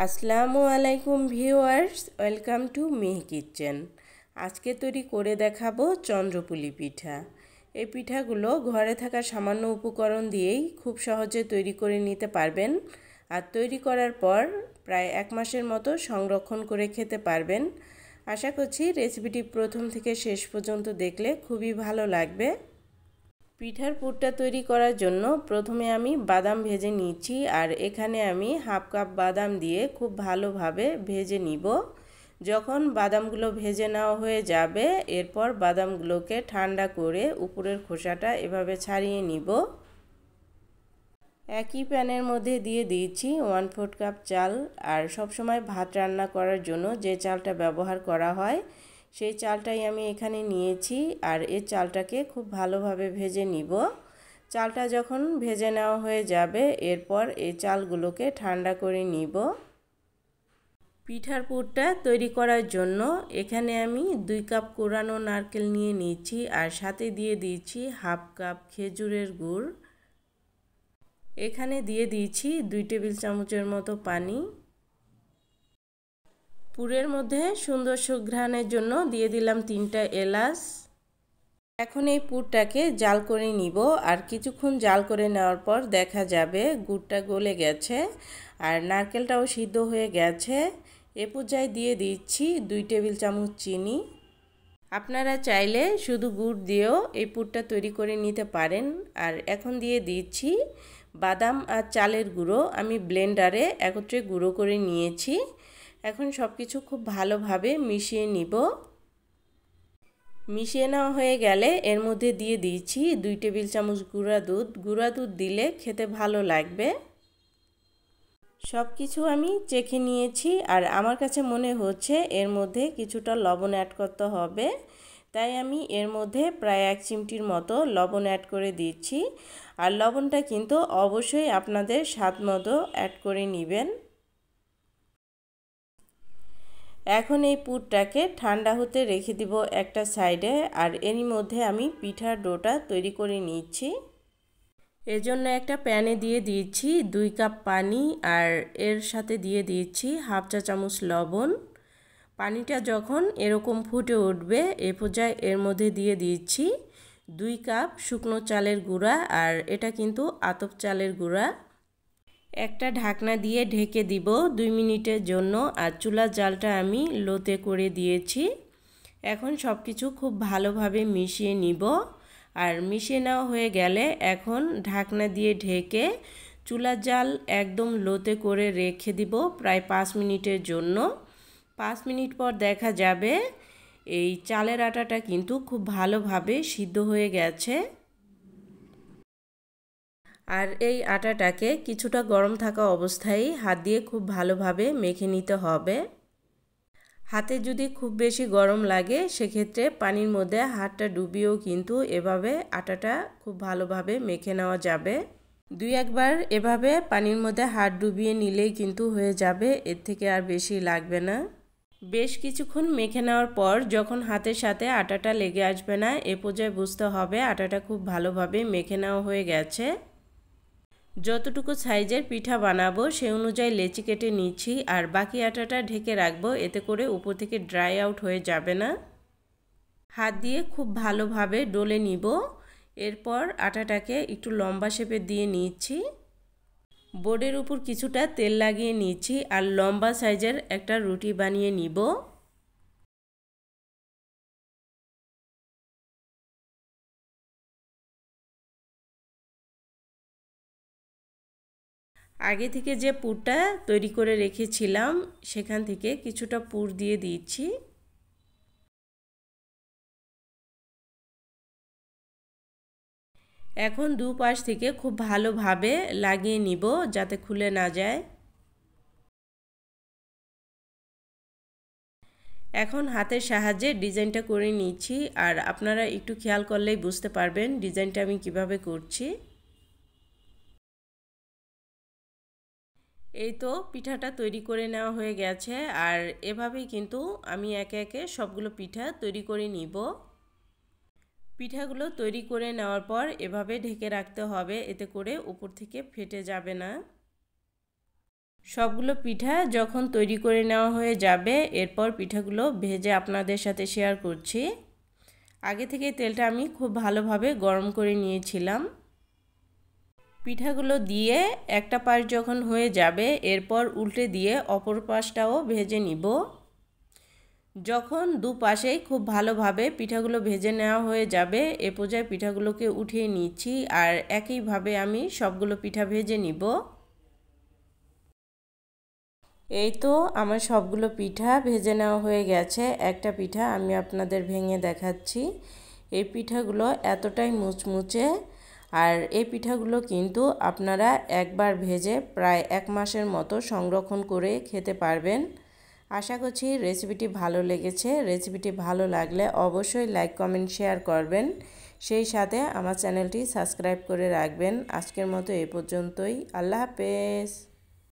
আসসালামু আলাইকুম viewers, welcome to মেহ kitchen. আজকে তৈরি করে দেখাবো চন্দ্রপুলি পিঠা। এই পিঠাগুলো ঘরে থাকা সামান্য উপকরণ দিয়েই খুব সহজে তৈরি করে নিতে পারবেন। আর তৈরি করার পর প্রায় 1 মাসের মতো সংরক্ষণ করে খেতে পারবেন। আশা করছি রেসিপিটি প্রথম থেকে শেষ পর্যন্ত দেখলে খুবই ভালো লাগবে। পিঠার পুরটা তৈরি করার জন্য প্রথমে আমি বাদাম ভেজে নিচ্ছি, আর এখানে আমি হাফ কাপ বাদাম দিয়ে খুব ভালোভাবে ভেজে নিব। যখন বাদামগুলো ভেজে নেওয়া হয়ে যাবে, এরপর বাদামগুলোকে ঠান্ডা করে উপরের খোসাটা এভাবে ছাড়িয়ে নিব। একই প্যানের মধ্যে দিয়ে দিয়েছি 1/4 কাপ চাল। আর সবসময় ভাত রান্না করার জন্য যে চালটা ব্যবহার করা হয় সেই চালটাই আমি এখানে নিয়েছি। আর এই চালটাকে খুব ভালোভাবে ভেজে নিব। চালটা যখন ভেজে নেওয়া হয়ে যাবে, এরপর এই চালগুলোকে ঠান্ডা করে নিব। পিঠার পুরটা তৈরি করার জন্য এখানে আমি 2 কাপ কোরানো নারকেল নিয়ে নিয়েছি, আর সাথে দিয়ে দিয়েছি হাফ কাপ খেজুরের গুড়। এখানে দিয়ে দিয়েছি 2 টেবিল চামচের মতো পানি। পুরের মধ্যে সুন্দর সুঘ্রাণের জন্য দিয়ে দিলাম 3টা এলাচ। এখন এই পুরটাকে জাল করে নিব। আর কিছুক্ষণ জাল করে নেওয়ার পর দেখা যাবে গুড়টা গলে গেছে আর নারকেলটাও সিদ্ধ হয়ে গেছে। এ পর্যায়ে দিয়ে দিচ্ছি 2 টেবিল চামচ চিনি। আপনারা চাইলে শুধু গুড় দিয়েও এই পুরটা তৈরি করে নিতে পারেন। আর এখন দিয়ে দিচ্ছি বাদাম আর চালের গুঁড়ো। আমি ব্লেন্ডারে একত্রে গুঁড়ো করে নিয়েছি। এখন সব কিছু খুব ভালোভাবে মিশিয়ে নিব। মিশিয়ে নেওয়া হয়ে গেলে এর মধ্যে দিয়ে দিচ্ছি 2 টেবিল চামচ গুঁড়া দুধ। গুঁড়া দুধ দিলে খেতে ভালো লাগবে। সব কিছু আমি চেখে নিয়েছি, আর আমার কাছে মনে হচ্ছে এর মধ্যে কিছুটা লবণ অ্যাড করতে হবে। তাই আমি এর মধ্যে প্রায় 1 চিমটির মতো লবণ অ্যাড করে দিচ্ছি। আর লবণটা কিন্তু অবশ্যই আপনাদের স্বাদ মতো অ্যাড করে নেবেন। এখন এই পুরটাকে ঠান্ডা হতে রেখে দিব একটা সাইডে। আর এরই মধ্যে আমি পিঠার ডোটা তৈরি করে নিচ্ছি। এজন্য একটা প্যানে দিয়ে দিয়েছি 2 কাপ পানি, আর এর সাথে দিয়ে দিয়েছি হাফ চা চামচ লবণ। পানিটা যখন এরকম ফুটে উঠবে, এ পর্যায়ে এর মধ্যে দিয়ে দিচ্ছি 2 কাপ শুকনো চালের গুঁড়া। আর এটা কিন্তু আতপ চালের গুঁড়া। একটা ঢাকনা দিয়ে ঢেকে দিব 2 মিনিটের জন্য। আর চুলার জালটা আমি লোতে করে দিয়েছি। এখন সব কিছু খুব ভালোভাবে মিশিয়ে নিব। আর মিশিয়ে নেওয়া হয়ে গেলে এখন ঢাকনা দিয়ে ঢেকে চুলার জাল একদম লোতে করে রেখে দিব প্রায় 5 মিনিটের জন্য। 5 মিনিট পর দেখা যাবে এই চালের আটাটা কিন্তু খুব ভালোভাবে সিদ্ধ হয়ে গেছে। আর এই আটাটাকে কিছুটা গরম থাকা অবস্থায় হাত দিয়ে খুব ভালোভাবে মেখে নিতে হবে। হাতে যদি খুব বেশি গরম লাগে, সেক্ষেত্রে পানির মধ্যে হাতটা ডুবিয়েও কিন্তু এভাবে আটাটা খুব ভালোভাবে মেখে নেওয়া যাবে। 2-1 বার এভাবে পানির মধ্যে হাত ডুবিয়ে নিলেই কিন্তু হয়ে যাবে, এর থেকে আর বেশি লাগবে না। বেশ কিছুক্ষণ মেখে নেওয়ার পর যখন হাতের সাথে আটাটা লেগে আসবে না, এ পর্যায়ে বুঝতে হবে আটাটা খুব ভালোভাবে মেখে নেওয়া হয়ে গেছে। যতটুকু সাইজের পিঠা বানাবো সেই অনুযায়ী লেচি কেটে নিচ্ছি। আর বাকি আটাটা ঢেকে রাখবো, এতে করে উপর থেকে ড্রাই আউট হয়ে যাবে না। হাত দিয়ে খুব ভালোভাবে ডলে নিব। এরপর আটাটাকে একটু লম্বা শেপে দিয়ে নিচ্ছি। বোর্ডের উপর কিছুটা তেল লাগিয়ে নিচ্ছি আর লম্বা সাইজের একটা রুটি বানিয়ে নিব। আগে থেকে যে পুরটা তৈরি করে রেখেছিলাম, সেখান থেকে কিছুটা পুর দিয়ে দিচ্ছি। এখন দুপাশ থেকে খুব ভালোভাবে লাগিয়ে নিব যাতে খুলে না যায়। এখন হাতের সাহায্যে ডিজাইনটা করে নিচ্ছি। আর আপনারা একটু খেয়াল করলেই বুঝতে পারবেন ডিজাইনটা আমি কিভাবে করছি। এই তো পিঠাটা তৈরি করে নেওয়া হয়ে গেছে। আর এভাবেই কিন্তু আমি একে একে সবগুলো পিঠা তৈরি করে নিব। পিঠাগুলো তৈরি করে নেওয়ার পর এভাবে ঢেকে রাখতে হবে, এতে করে উপর থেকে ফেটে যাবে না। সবগুলো পিঠা যখন তৈরি করে নেওয়া হয়ে যাবে এরপর পিঠাগুলো ভেজে আপনাদের সাথে শেয়ার করছি। আগে থেকে তেলটা আমি খুব ভালোভাবে গরম করে নিয়েছিলাম। পিঠাগুলো দিয়ে একটা পাশ যখন হয়ে যাবে এরপর উল্টে দিয়ে অপর পাশটাও ভেজে নিব। যখন দুপাশেই খুব ভালোভাবে পিঠাগুলো ভেজে নেওয়া হয়ে যাবে এ পর্যায়ে পিঠাগুলোকে উঠিয়ে নিচ্ছি আর একইভাবে আমি সবগুলো পিঠা ভেজে নিব। এই তো আমার সবগুলো পিঠা ভেজে নেওয়া হয়ে গেছে। একটা পিঠা আমি আপনাদের ভেঙে দেখাচ্ছি। এই পিঠাগুলো এতটাই মুচমুচে আর এই পিঠাগুলো কিন্তু আপনারা একবার ভেজে প্রায় 1 মাসের মতো সংরক্ষণ করে খেতে পারবেন। আশা করছি রেসিপিটি ভালো লেগেছে। রেসিপিটি ভালো লাগলে অবশ্যই লাইক কমেন্ট শেয়ার করবেন, সেই সাথে আমার চ্যানেলটি সাবস্ক্রাইব করে রাখবেন। আজকের মতো এ পর্যন্তই। আল্লাহ হাফেজ।